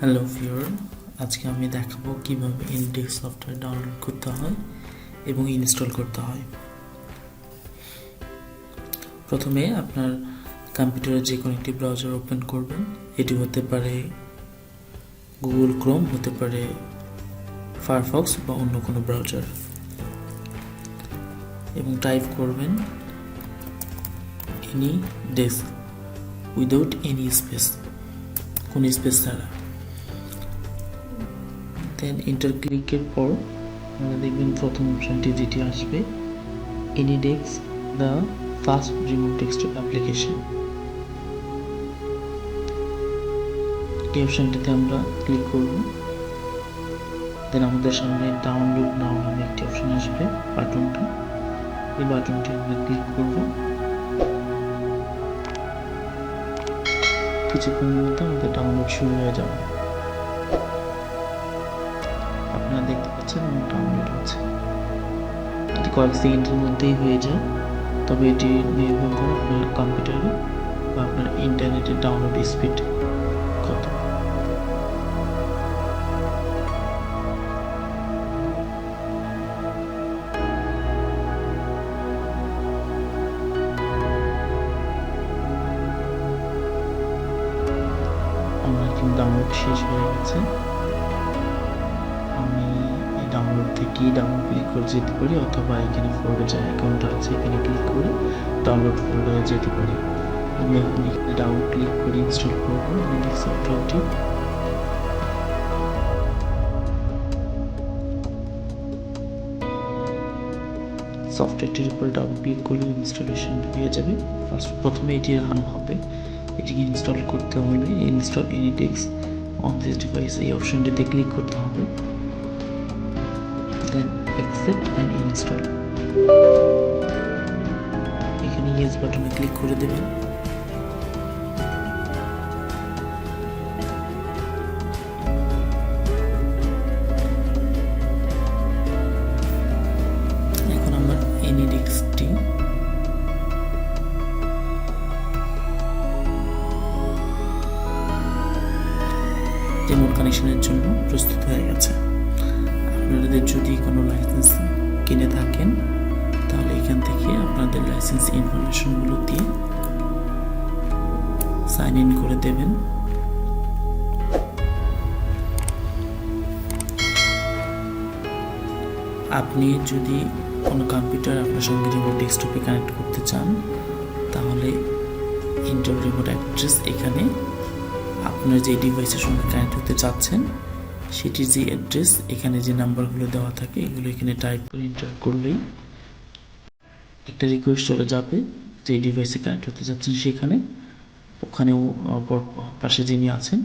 Hello viewer, আজকে আমি দেখাবো কিভাবে ইনডেক্স সফটওয়্যার ডাউনলোড করতে হয় এবং ইনস্টল করতে হয়। প্রথমে আপনার কম্পিউটারে যে কোনো একটি ব্রাউজার ওপেন করবেন। এটি হতে পারে গুগল ক্রোম, হতে পারে ফায়ারফক্স বা অন্য কোনো ব্রাউজার, এবং টাইপ করবেন AnyDesk without any space, কোনো স্পেস ছাড়া। দেন এন্টার ক্লিকের পর দেখবেন প্রথম অপশনটি যেটি আসবে, AnyDesk the fast remote desktop application. এই অপশনটিতে আমরা ক্লিক করব। দেন আমাদের সামনে ডাউনলোড নাও নামে একটি অপশন আসবে, বাটনটা, এই বাটনটি আমরা ক্লিক করব। কিছুক্ষণের মধ্যে আমাদের ডাউনলোড শুরু হয়ে যাবে। আপনারা দেখতে পাচ্ছেন আমার ডাউনলোড হচ্ছে। এটি কয়েক সেকেন্ডের মধ্যেই হয়ে যায়, তবে এটি নির্ভর করে আপনার কম্পিউটারে বা আপনার ইন্টারনেটের ডাউনলোড স্পিড কত। আমার কিন্তু ডাউনলোড শেষ হয়ে গেছে। আমি এই ডাউনলোড থেকে ডাউনলোড ক্লিক করে যেতে পারি, অথবা এখানে ফোল্ডার যে অ্যাকাউন্ট আছে এখানে ক্লিক করে ডাউনলোড ফোল্ডারে যেতে পারি। আমি এখন এখানে ডাউনলোড ক্লিক করে ইনস্টল করবো ইনডেক্স সফটওয়্যারটি। সফটওয়্যারটির উপর ডাবল ক্লিক করলে ইনস্টলেশন হয়ে যাবে। প্রথমে এটি রান হবে, এটিকে ইনস্টল করতে হলে install AnyDesk on this device এই অপশনটিতে ক্লিক করতে হবে। দেন অ্যাকসেপ্ট অ্যান্ড ইনস্টল, এখানে ইয়েস বাটনে ক্লিক করে দেবেন। এখন আমার এনিডেস্কটি রিমোট কানেকশনের জন্য প্রস্তুত হয়ে গেছে। আপনাদের যদি কোনো লাইসেন্স কিনে থাকেন তাহলে এখান থেকে আপনাদের লাইসেন্স ইনফরমেশনগুলো দিয়ে সাইন ইন করে দেবেন। আপনি যদি কোনো কম্পিউটার আপনার সঙ্গে রিমোট ডেস্কটপে কানেক্ট করতে চান তাহলে ইন্টার রিমোট অ্যাড্রেস, এখানে আপনার যে ডিভাইসের সঙ্গে কানেক্ট হতে চাচ্ছেন সেটির যে অ্যাড্রেস, এখানে যে নাম্বারগুলো দেওয়া থাকে এগুলো এখানে টাইপ করে এন্টার করলেই একটা রিকোয়েস্ট চলে যাবে যে ডিভাইসে কানেক্ট হতে যাচ্ছেন সেখানে। ওখানেও পাশে যিনি আছেন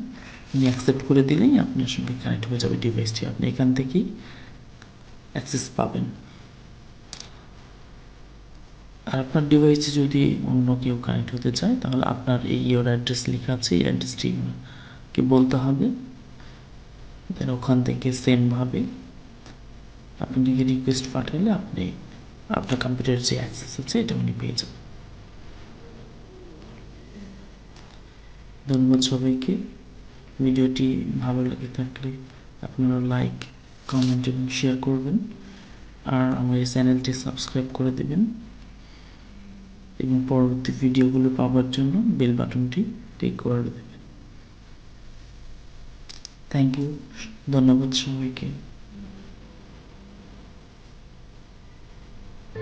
উনি অ্যাকসেপ্ট করে দিলেই আপনার সঙ্গে কানেক্ট হয়ে যাবে ডিভাইসটি। আপনি এখান থেকেই অ্যাক্সেস পাবেন। আর আপনার ডিভাইসে যদি অন্য কেউ কানেক্ট হতে চায় তাহলে আপনার এই ইওর অ্যাড্রেস লেখা আছে, এই অ্যাড্রেসটিকে বলতে হবে। দেন ওখান থেকে সেমভাবে আপনাকে রিকোয়েস্ট পাঠালে আপনি আপনার কম্পিউটারের যে অ্যাক্সেস আছে এটা উনি পেয়ে যাবেন। ধন্যবাদ সবাইকে। ভিডিওটি ভালো লেগে থাকলে আপনারা লাইক, কমেন্ট এবং শেয়ার করবেন, আর আমার এই চ্যানেলটি সাবস্ক্রাইব করে দেবেন এবং পরবর্তী ভিডিওগুলো পাওয়ার জন্য বেল বাটনটি ক্লিক করে দেবেন। থ্যাংক ইউ, ধন্যবাদ সবাইকে।